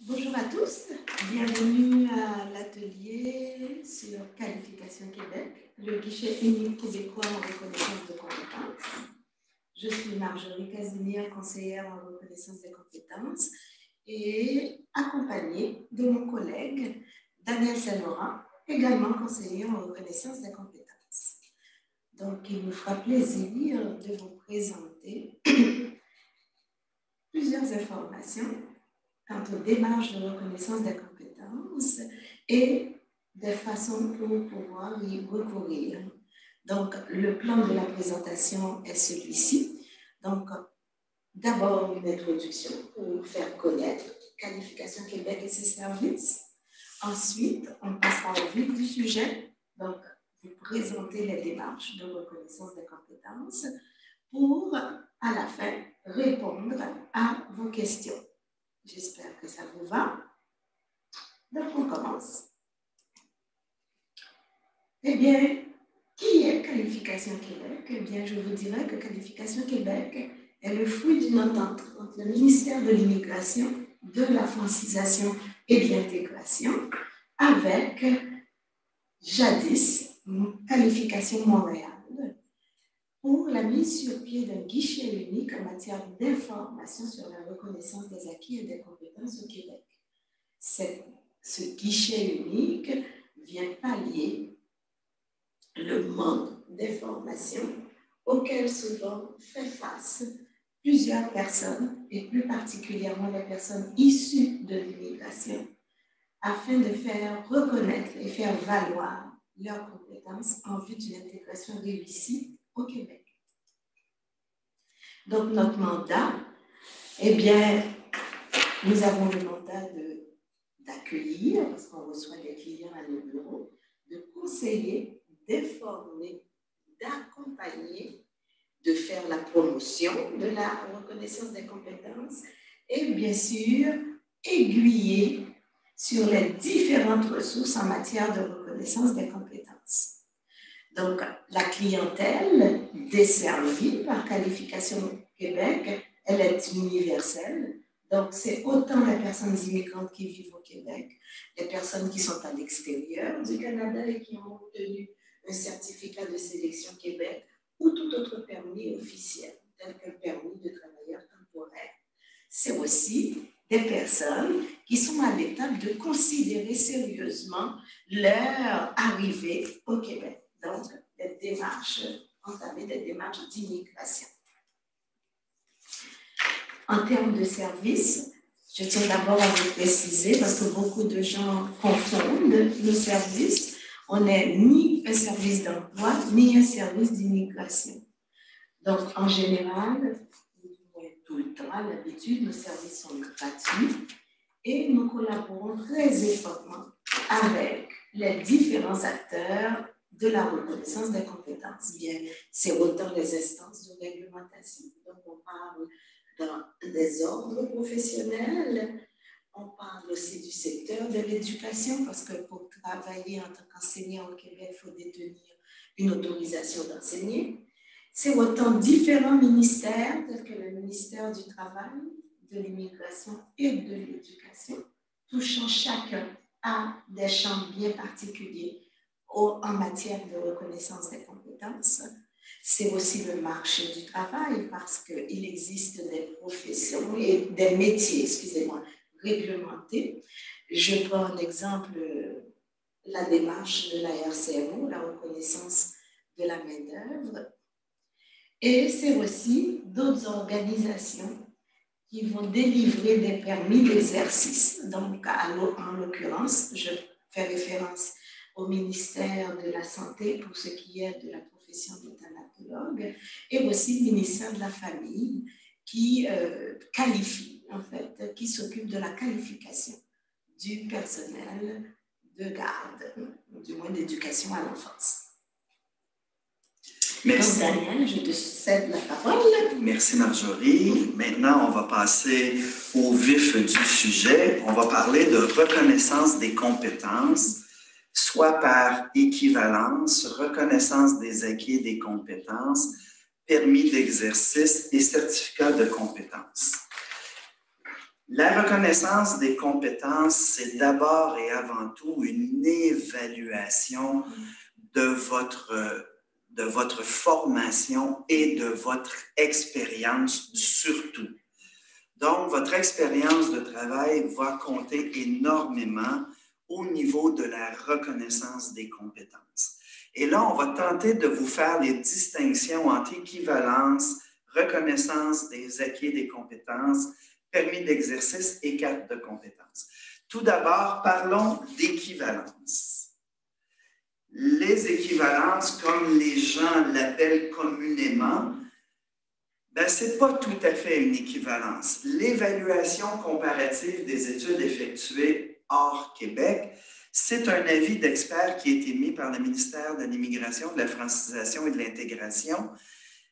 Bonjour à tous, bienvenue à l'atelier sur Qualification Québec, le guichet unique québécois en reconnaissance de compétences. Je suis Marjorie Casimir, conseillère en reconnaissance des compétences et accompagnée de mon collègue Daniel Saint-Laurent, également conseiller en reconnaissance des compétences. Donc, il nous fera plaisir de vous présenter plusieurs informations quant aux démarches de reconnaissance des compétences et des façons pour pouvoir y recourir. Donc, le plan de la présentation est celui-ci. Donc, d'abord, une introduction pour faire connaître Qualification Québec et ses services. Ensuite, on passera au vif du sujet. Donc, vous présentez les démarches de reconnaissance des compétences pour, à la fin, répondre à vos questions. J'espère que ça vous va. Donc, on commence. Eh bien, qui est Qualification Québec? Eh bien, je vous dirais que Qualification Québec est le fruit d'une entente entre le ministère de l'Immigration, de la francisation et de l'intégration avec, jadis, Qualification Montréal pour la mise sur pied d'un guichet unique en matière d'information sur la reconnaissance des acquis et des compétences au Québec. Ce guichet unique vient pallier le manque d'information auquel souvent fait face plusieurs personnes, et plus particulièrement les personnes issues de l'immigration, afin de faire reconnaître et faire valoir leurs compétences en vue d'une intégration réussie au Québec. Donc, notre mandat, eh bien, nous avons le mandat d'accueillir, parce qu'on reçoit des clients à nos bureaux, de conseiller, d'informer, d'accompagner, de faire la promotion de la reconnaissance des compétences et bien sûr, aiguiller sur les différentes ressources en matière de reconnaissance des compétences. Donc, la clientèle desservie par Qualification Québec, elle est universelle. Donc, c'est autant les personnes immigrantes qui vivent au Québec, les personnes qui sont à l'extérieur du Canada et qui ont obtenu un certificat de sélection Québec ou tout autre permis officiel, tel qu'un permis de travailleur temporaire. C'est aussi des personnes qui sont à l'étape de considérer sérieusement leur arrivée au Québec. Donc, des démarches, entamer des démarches d'immigration. En termes de services, je tiens d'abord à vous préciser, parce que beaucoup de gens confondent nos services. On n'est ni un service d'emploi, ni un service d'immigration. Donc, en général, tout le temps, à l'habitude, nos services sont gratuits et nous collaborons très étroitement avec les différents acteurs de la reconnaissance des compétences. Bien, c'est autant les instances de réglementation. Donc, on parle des ordres professionnels, on parle aussi du secteur de l'éducation, parce que pour travailler en tant qu'enseignant au Québec, il faut détenir une autorisation d'enseigner. C'est autant différents ministères, tels que le ministère du Travail, de l'Immigration et de l'Éducation, touchant chacun à des champs bien particuliers en matière de reconnaissance des compétences. C'est aussi le marché du travail, parce qu'il existe des professions et des métiers, excusez-moi, réglementés. Je prends un exemple, la démarche de la RCMO, la reconnaissance de la main-d'œuvre. Et c'est aussi d'autres organisations qui vont délivrer des permis d'exercice. Donc, en l'occurrence, je fais référence au ministère de la Santé pour ce qui est de la profession de thanatologue et aussi le ministère de la Famille qui qualifie, en fait, qui s'occupe de la qualification du personnel de garde, du moins d'éducation à l'enfance. Merci. Donc, Daniel, je te cède la parole. Merci Marjorie. Maintenant, on va passer au vif du sujet. On va parler de reconnaissance des compétences, soit par équivalence, reconnaissance des acquis et des compétences, permis d'exercice et certificat de compétences. La reconnaissance des compétences, c'est d'abord et avant tout une évaluation de votre formation et de votre expérience surtout. Donc, votre expérience de travail va compter énormément au niveau de la reconnaissance des compétences. Et là, on va tenter de vous faire les distinctions entre équivalence, reconnaissance des acquis et des compétences, permis d'exercice et carte de compétences. Tout d'abord, parlons d'équivalence. Les équivalences, comme les gens l'appellent communément, ce n'est pas tout à fait une équivalence. L'évaluation comparative des études effectuées hors Québec, c'est un avis d'expert qui a été émis par le ministère de l'Immigration, de la Francisation et de l'Intégration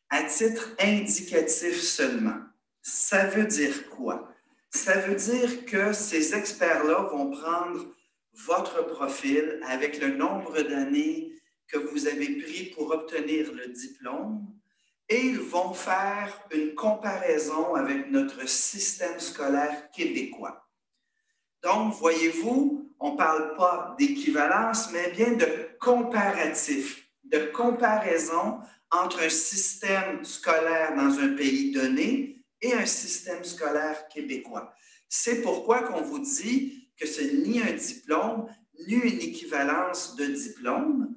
à titre indicatif seulement. Ça veut dire quoi? Ça veut dire que ces experts-là vont prendre votre profil avec le nombre d'années que vous avez pris pour obtenir le diplôme et ils vont faire une comparaison avec notre système scolaire québécois. Donc, voyez-vous, on ne parle pas d'équivalence, mais bien de comparatif, de comparaison entre un système scolaire dans un pays donné et un système scolaire québécois. C'est pourquoi qu'on vous dit que ce n'est ni un diplôme, ni une équivalence de diplôme.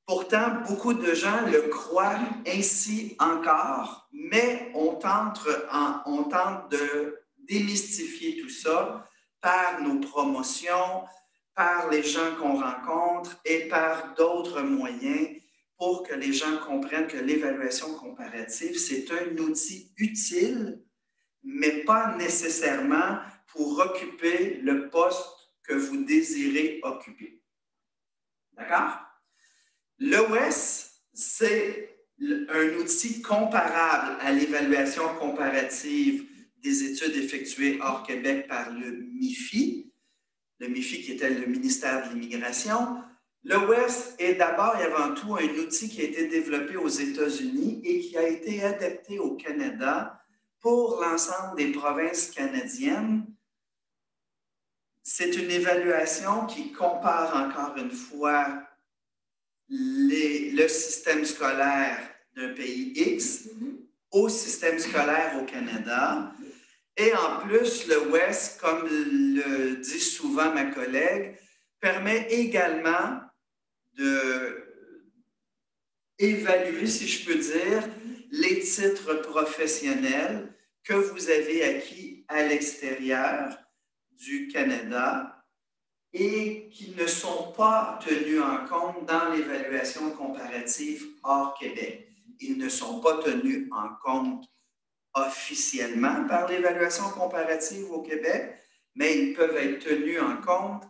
Pourtant, beaucoup de gens le croient ainsi encore, mais on tente de démystifier tout ça par nos promotions, par les gens qu'on rencontre et par d'autres moyens pour que les gens comprennent que l'évaluation comparative, c'est un outil utile, mais pas nécessairement pour occuper le poste que vous désirez occuper. D'accord? L'OS, c'est un outil comparable à l'évaluation comparative des études effectuées hors Québec par le MIFI qui était le ministère de l'Immigration. L'OS est d'abord et avant tout un outil qui a été développé aux États-Unis et qui a été adapté au Canada pour l'ensemble des provinces canadiennes. C'est une évaluation qui compare encore une fois le système scolaire d'un pays X au système scolaire au Canada. Et en plus, le WES, comme le dit souvent ma collègue, permet également d'évaluer, si je peux dire, les titres professionnels que vous avez acquis à l'extérieur du Canada et qui ne sont pas tenus en compte dans l'évaluation comparative hors Québec. Ils ne sont pas tenus en compte officiellement par l'évaluation comparative au Québec, mais ils peuvent être tenus en compte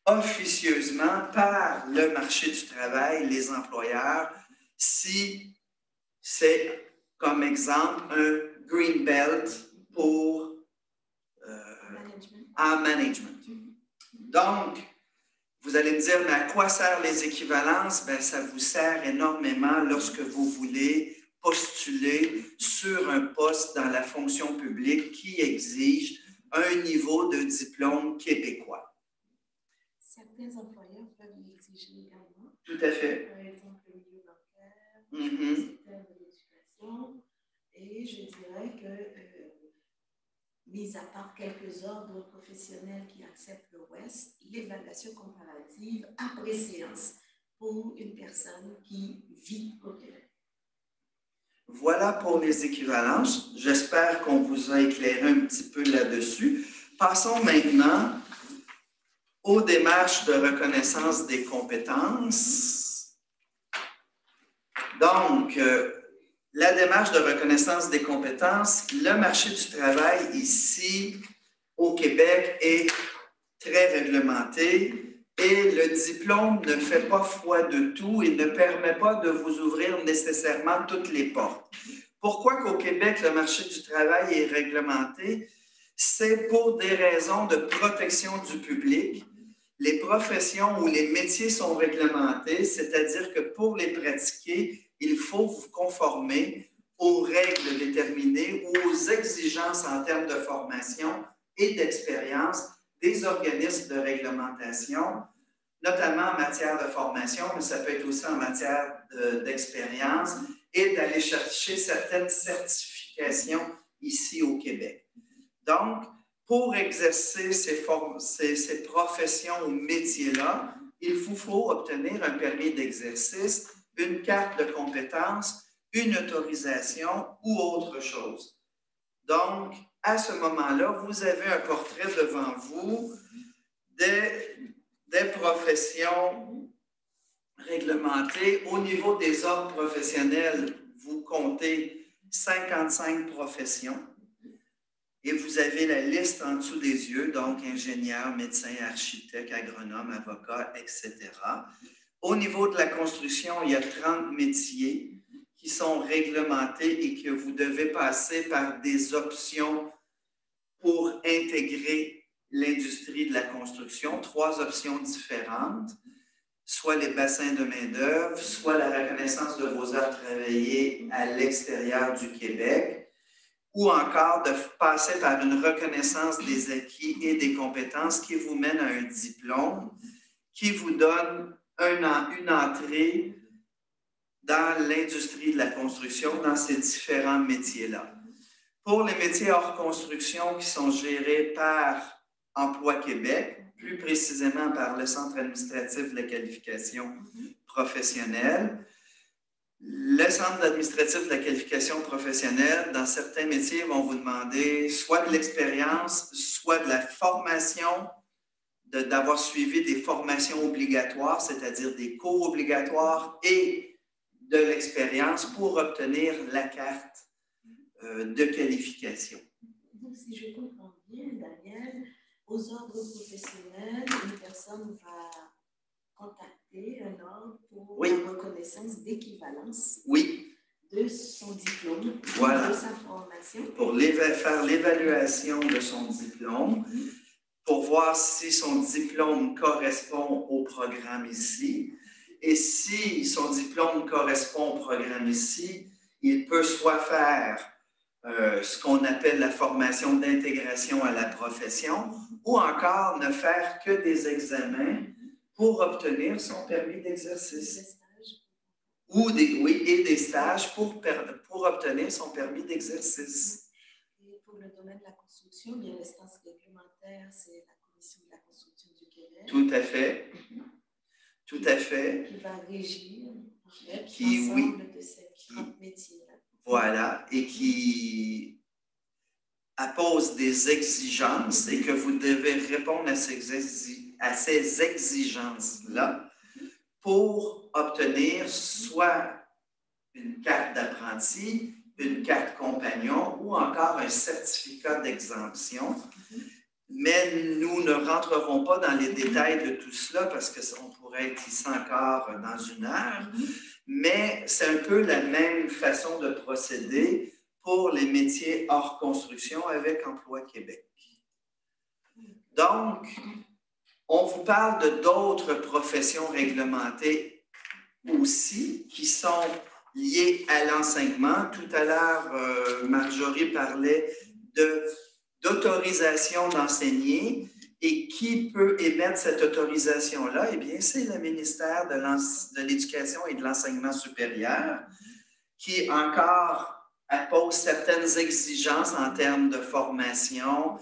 officieusement par le marché du travail, les employeurs, si c'est, comme exemple, un Green Belt pour en management. Donc, vous allez me dire, mais à quoi servent les équivalences? Bien, ça vous sert énormément lorsque vous voulez postuler sur un poste dans la fonction publique qui exige un niveau de diplôme québécois. Certains employeurs peuvent l'exiger également. Tout à fait. Par exemple, le milieu bancaire, le secteur de l'éducation. Et je dirais que, mis à part quelques ordres professionnels qui acceptent le WES, l'évaluation comparative après séance pour une personne qui vit au Québec. Voilà pour les équivalences. J'espère qu'on vous a éclairé un petit peu là-dessus. Passons maintenant aux démarches de reconnaissance des compétences. Donc, la démarche de reconnaissance des compétences, le marché du travail ici au Québec est très réglementé et le diplôme ne fait pas foi de tout et ne permet pas de vous ouvrir nécessairement toutes les portes. Pourquoi qu'au Québec, le marché du travail est réglementé? C'est pour des raisons de protection du public. Les professions ou les métiers sont réglementés, c'est-à-dire que pour les pratiquer, il faut vous conformer aux règles déterminées ou aux exigences en termes de formation et d'expérience des organismes de réglementation, notamment en matière de formation, mais ça peut être aussi en matière d'expérience et d'aller chercher certaines certifications ici au Québec. Donc, pour exercer ces professions ou métiers-là, il vous faut obtenir un permis d'exercice, une carte de compétence, une autorisation ou autre chose. Donc, à ce moment-là, vous avez un portrait devant vous des professions réglementées. Au niveau des ordres professionnels, vous comptez 55 professions et vous avez la liste en dessous des yeux, donc ingénieur, médecin, architecte, agronome, avocat, etc. Au niveau de la construction, il y a 30 métiers qui sont réglementés et que vous devez passer par des options pour intégrer l'industrie de la construction, 3 options différentes, soit les bassins de main-d'œuvre, soit la reconnaissance de vos heures travaillées à l'extérieur du Québec, ou encore de passer par une reconnaissance des acquis et des compétences qui vous mène à un diplôme qui vous donne une entrée dans l'industrie de la construction, dans ces différents métiers-là. Pour les métiers hors construction qui sont gérés par Emploi Québec, plus précisément par le Centre administratif de la qualification professionnelle, le Centre administratif de la qualification professionnelle, dans certains métiers, vont vous demander soit de l'expérience, soit de la formation, d'avoir suivi des formations obligatoires, c'est-à-dire des cours obligatoires et de l'expérience pour obtenir la carte de qualification. Donc, si je comprends bien, Daniel, aux ordres professionnels, une personne va contacter un ordre pour la reconnaissance d'équivalence de son diplôme, de sa formation. Pour faire l'évaluation de son diplôme, pour voir si son diplôme correspond au programme ici. Et si son diplôme correspond au programme ici, il peut soit faire ce qu'on appelle la formation d'intégration à la profession, ou encore ne faire que des examens pour obtenir son permis d'exercice. Et des stages pour obtenir son permis d'exercice. Et pour le domaine de la construction, bien l'instance réglementaire, c'est la Commission de la construction du Québec. Tout à fait. Tout à fait. Qui va régir l'ensemble de ces 30 métiers-là. Voilà, et qui appose des exigences et que vous devez répondre à ces exigences-là pour obtenir soit une carte d'apprenti, une carte compagnon ou encore un certificat d'exemption. Mais nous ne rentrerons pas dans les détails de tout cela parce qu'on pourrait être ici encore dans une heure. Mais c'est un peu la même façon de procéder pour les métiers hors construction avec Emploi Québec. Donc, on vous parle d'autres professions réglementées aussi qui sont liées à l'enseignement. Tout à l'heure, Marjorie parlait d'autorisation d'enseigner. Et qui peut émettre cette autorisation-là? Eh bien, c'est le ministère de l'Éducation et de l'Enseignement supérieur qui encore impose certaines exigences en termes de formation,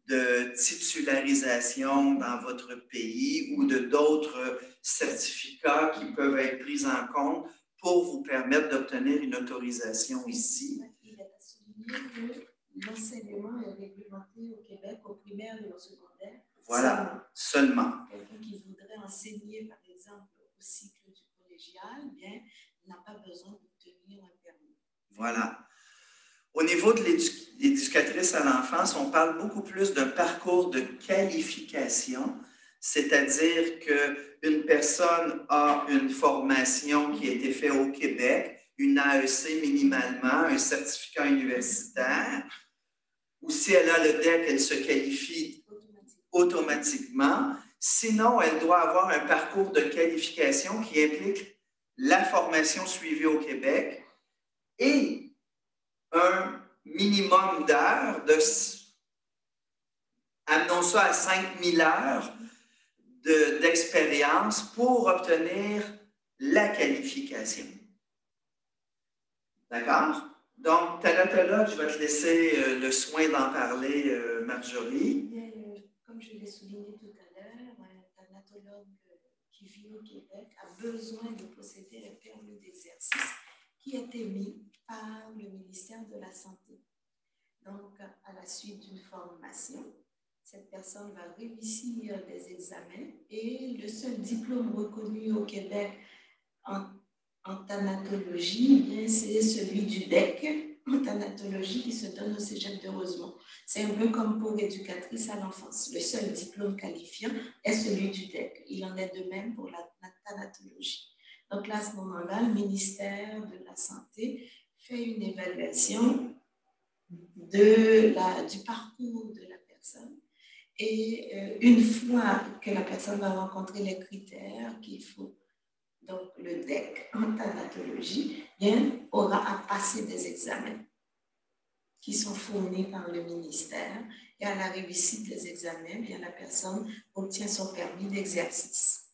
de titularisation dans votre pays ou d'autres certificats qui peuvent être pris en compte pour vous permettre d'obtenir une autorisation ici. Il est à souligner que l'enseignement est réglementé au Québec au primaire et au secondaire. Voilà, seulement. Quelqu'un qui voudrait enseigner, par exemple, au cycle du collégial, bien, n'a pas besoin d'obtenir un permis. Voilà. Au niveau de l'éducatrice à l'enfance, on parle beaucoup plus d'un parcours de qualification, c'est-à-dire qu'une personne a une formation qui a été faite au Québec, une AEC minimalement, un certificat universitaire, ou si elle a le DEC, elle se qualifie automatiquement. Sinon, elle doit avoir un parcours de qualification qui implique la formation suivie au Québec et un minimum d'heures, amenons ça à 5000 heures d'expérience pour obtenir la qualification. D'accord? Donc, thanatologue, je vais te laisser le soin d'en parler, Marjorie. Comme je l'ai souligné tout à l'heure, un thanatologue qui vit au Québec a besoin de posséder un permis d'exercice qui a été mis par le ministère de la Santé. Donc, à la suite d'une formation, cette personne va réussir des examens et le seul diplôme reconnu au Québec en thanatologie, c'est celui du DEC, en thanatologie, qui se donne au cégep de Rosemont. C'est un peu comme pour éducatrice à l'enfance. Le seul diplôme qualifiant est celui du DEC. Il en est de même pour la thanatologie. Donc là, à ce moment-là, le ministère de la Santé fait une évaluation du parcours de la personne. Et une fois que la personne va rencontrer les critères qu'il faut, donc le DEC en thanatologie, aura à passer des examens qui sont fournis par le ministère. Et à la réussite des examens, la personne obtient son permis d'exercice.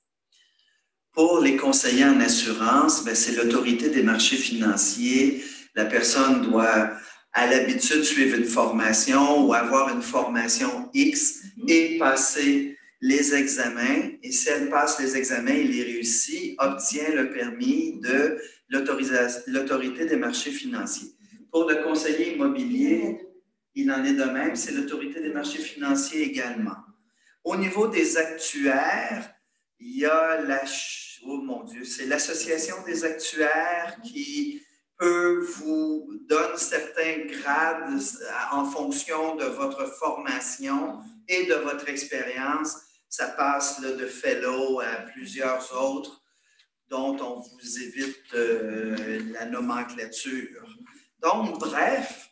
Pour les conseillers en assurance, c'est l'autorité des marchés financiers. La personne doit à l'habitude suivre une formation ou avoir une formation X et passer les examens. Et si elle passe les examens et les réussit, obtient le permis de l'autorité des marchés financiers. Pour le conseiller immobilier, il en est de même, c'est l'autorité des marchés financiers également. Au niveau des actuaires, il y a c'est l'association des actuaires qui vous donne certains grades en fonction de votre formation et de votre expérience. Ça passe de fellow à plusieurs autres dont on vous évite la nomenclature. Donc, bref,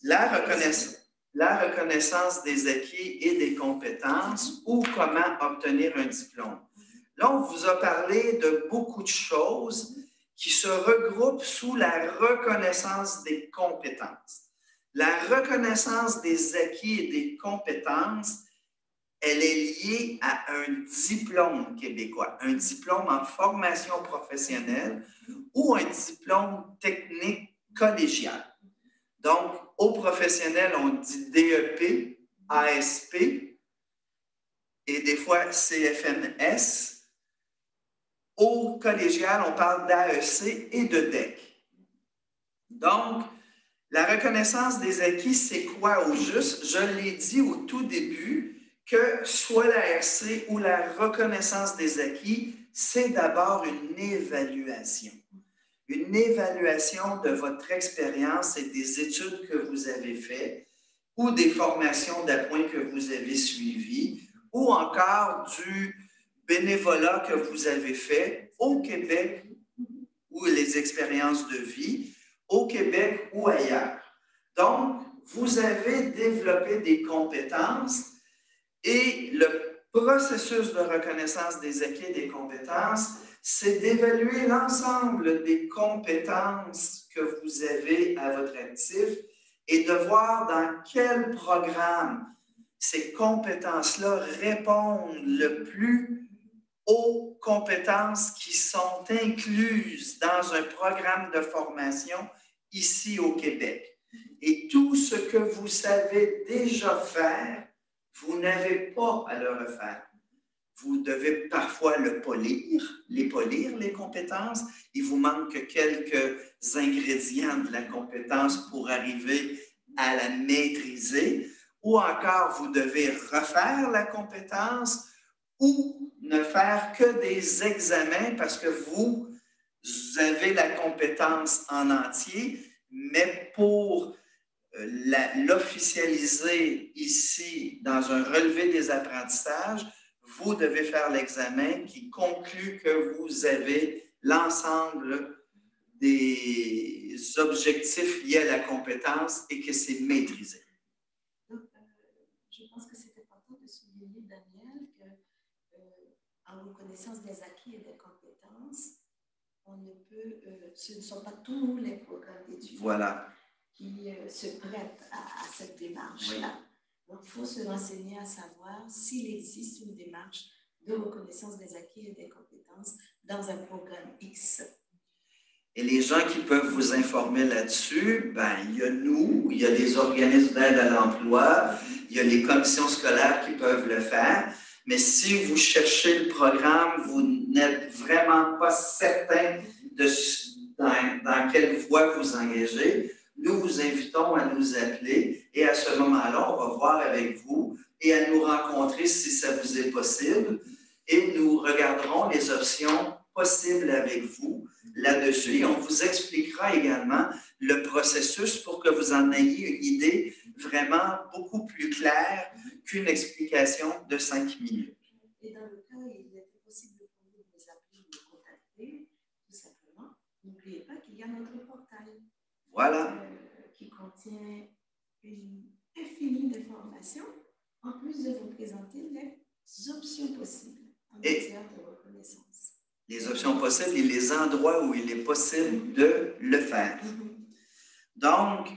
la reconnaissance des acquis et des compétences ou comment obtenir un diplôme. Là, on vous a parlé de beaucoup de choses qui se regroupent sous la reconnaissance des compétences. La reconnaissance des acquis et des compétences, elle est liée à un diplôme québécois, un diplôme en formation professionnelle ou un diplôme technique collégial. Donc, au professionnel, on dit DEP, ASP et des fois CFNS. Au collégial, on parle d'AEC et de DEC. Donc, la reconnaissance des acquis, c'est quoi au juste? Je l'ai dit au tout début que soit l'ARC ou la reconnaissance des acquis, c'est d'abord une évaluation. Une évaluation de votre expérience et des études que vous avez faites ou des formations d'appoint que vous avez suivies ou encore du bénévolat que vous avez fait au Québec ou les expériences de vie au Québec ou ailleurs. Donc, vous avez développé des compétences et le processus de reconnaissance des acquis et des compétences, c'est d'évaluer l'ensemble des compétences que vous avez à votre actif et de voir dans quel programme ces compétences-là répondent le plus aux compétences qui sont incluses dans un programme de formation ici au Québec. Et tout ce que vous savez déjà faire, vous n'avez pas à le refaire. Vous devez parfois les polir, les compétences. Il vous manque quelques ingrédients de la compétence pour arriver à la maîtriser. Ou encore, vous devez refaire la compétence ou ne faire que des examens parce que vous avez la compétence en entier, mais pour l'officialiser ici dans un relevé des apprentissages, vous devez faire l'examen qui conclut que vous avez l'ensemble des objectifs liés à la compétence et que c'est maîtrisé. Donc, je pense que c'est important de souligner, Daniel, qu'en reconnaissance des acquis et des compétences, on ne peut, ce ne sont pas tous les programmes d'études qui se prêtent à cette démarche-là. Donc, il faut se renseigner à savoir s'il existe une démarche de reconnaissance des acquis et des compétences dans un programme X. Et les gens qui peuvent vous informer là-dessus, ben, il y a nous, il y a des organismes d'aide à l'emploi, il y a les commissions scolaires qui peuvent le faire. Mais si vous cherchez le programme, vous n'êtes vraiment pas certain dans quelle voie vous engagez, nous vous invitons à nous appeler et à ce moment-là, on va voir avec vous et à nous rencontrer si ça vous est possible et nous regarderons les options possibles avec vous là-dessus et on vous expliquera également le processus pour que vous en ayez une idée vraiment beaucoup plus claire qu'une explication de 5 minutes. Et dans le cas où il était possible pour vous de nous appeler ou de nous contacter, tout simplement, n'oubliez pas qu'il y a notre portail. Voilà. Qui contient une infinie d'informations, en plus de vous présenter les options possibles en matière de reconnaissance. Les options possibles et les endroits où il est possible de le faire. Donc,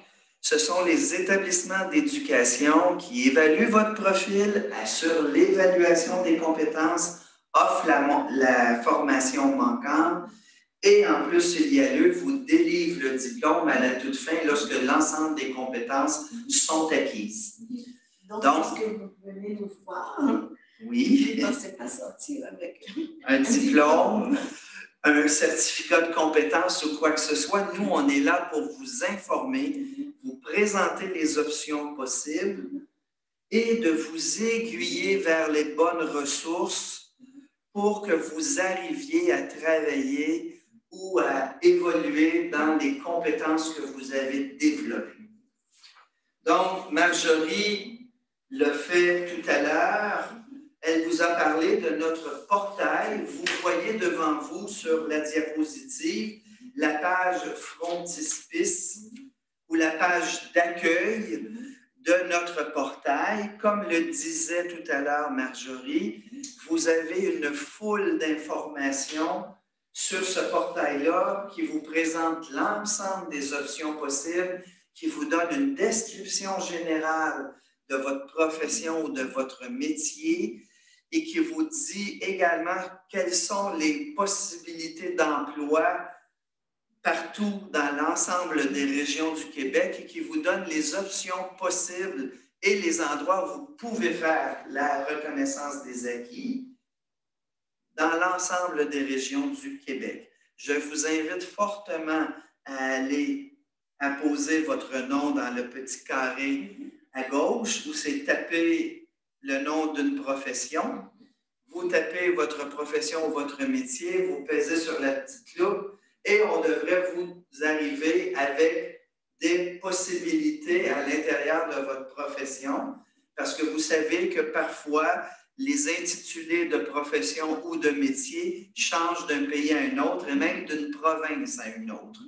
ce sont les établissements d'éducation qui évaluent votre profil, assurent l'évaluation des compétences, offrent la formation manquante et en plus, il y a lieu, vous délivre le diplôme à la toute fin lorsque l'ensemble des compétences sont acquises. Donc lorsque vous venez nous voir, oui, ne pensez pas sortir avec un diplôme, un certificat de compétence ou quoi que ce soit. Nous, on est là pour vous informer, vous présenter les options possibles et de vous aiguiller vers les bonnes ressources pour que vous arriviez à travailler ou à évoluer dans les compétences que vous avez développées. Donc, Marjorie l'a fait tout à l'heure. Elle vous a parlé de notre portail. Vous voyez devant vous sur la diapositive la page frontispice ou la page d'accueil de notre portail. Comme le disait tout à l'heure Marjorie, vous avez une foule d'informations sur ce portail-là qui vous présente l'ensemble des options possibles, qui vous donne une description générale de votre profession ou de votre métier et qui vous dit également quelles sont les possibilités d'emploi partout dans l'ensemble des régions du Québec et qui vous donne les options possibles et les endroits où vous pouvez faire la reconnaissance des acquis dans l'ensemble des régions du Québec. Je vous invite fortement à aller poser votre nom dans le petit carré à gauche où c'est taper le nom d'une profession. Vous tapez votre profession ou votre métier, vous pesez sur la petite loupe et on devrait vous arriver avec des possibilités à l'intérieur de votre profession parce que vous savez que parfois, les intitulés de profession ou de métier changent d'un pays à un autre et même d'une province à une autre.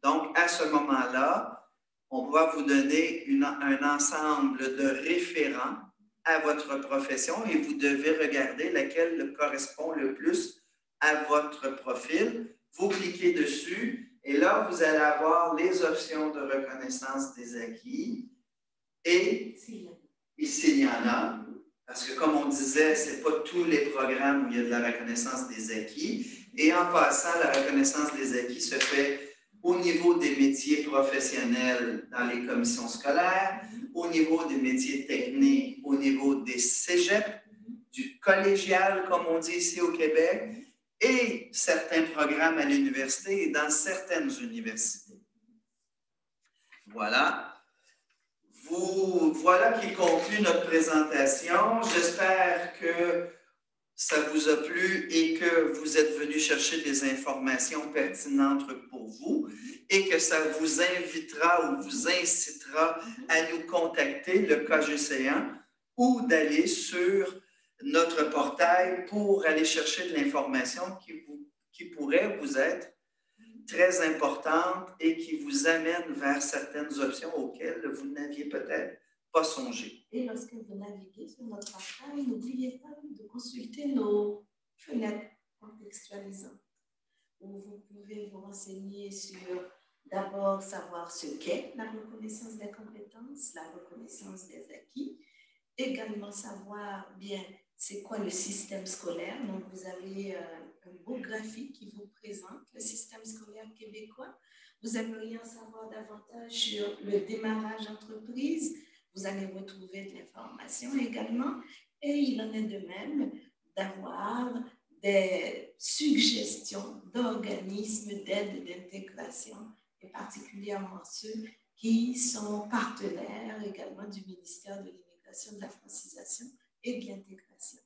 Donc, à ce moment-là, on va vous donner un ensemble de référents à votre profession et vous devez regarder laquelle correspond le plus à votre profil. Vous cliquez dessus et là, vous allez avoir les options de reconnaissance des acquis et s'il y en a, parce que comme on disait, ce n'est pas tous les programmes où il y a de la reconnaissance des acquis. Et en passant, la reconnaissance des acquis se fait au niveau des métiers professionnels dans les commissions scolaires, au niveau des métiers techniques, au niveau des cégeps, du collégial, comme on dit ici au Québec, et certains programmes à l'université et dans certaines universités. Voilà. Voilà qui conclut notre présentation. J'espère que ça vous a plu et que vous êtes venus chercher des informations pertinentes pour vous et que ça vous invitera ou vous incitera à nous contacter, le cas échéant, ou d'aller sur notre portail pour aller chercher de l'information qui pourrait vous être très importante et qui vous amène vers certaines options auxquelles vous n'aviez peut-être pas songé. Et lorsque vous naviguez sur notre portail, n'oubliez pas de consulter nos fenêtres contextualisantes où vous pouvez vous renseigner sur D'abord, savoir ce qu'est la reconnaissance des compétences, la reconnaissance des acquis. Également, savoir bien c'est quoi le système scolaire. Donc, vous avez un beau graphique qui vous présente le système scolaire québécois. Vous aimeriez en savoir davantage sur le démarrage entreprise. Vous allez retrouver de l'information également. Et il en est de même d'avoir des suggestions d'organismes d'aide et d'intégration, et particulièrement ceux qui sont partenaires également du ministère de l'Immigration, de la francisation et de l'intégration.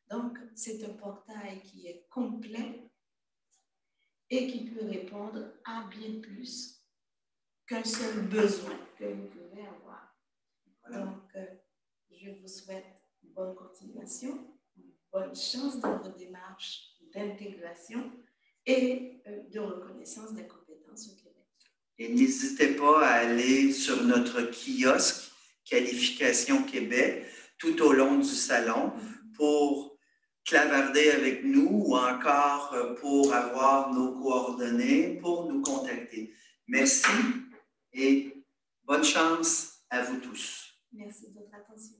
Donc, c'est un portail qui est complet et qui peut répondre à bien plus qu'un seul besoin que vous pouvez avoir. Donc, je vous souhaite bonne continuation, bonne chance dans vos démarches d'intégration et de reconnaissance des compétences au Québec. Et n'hésitez pas à aller sur notre kiosque Qualification Québec tout au long du salon pour clavarder avec nous ou encore pour avoir nos coordonnées, pour nous contacter. Merci et bonne chance à vous tous. Merci de votre attention.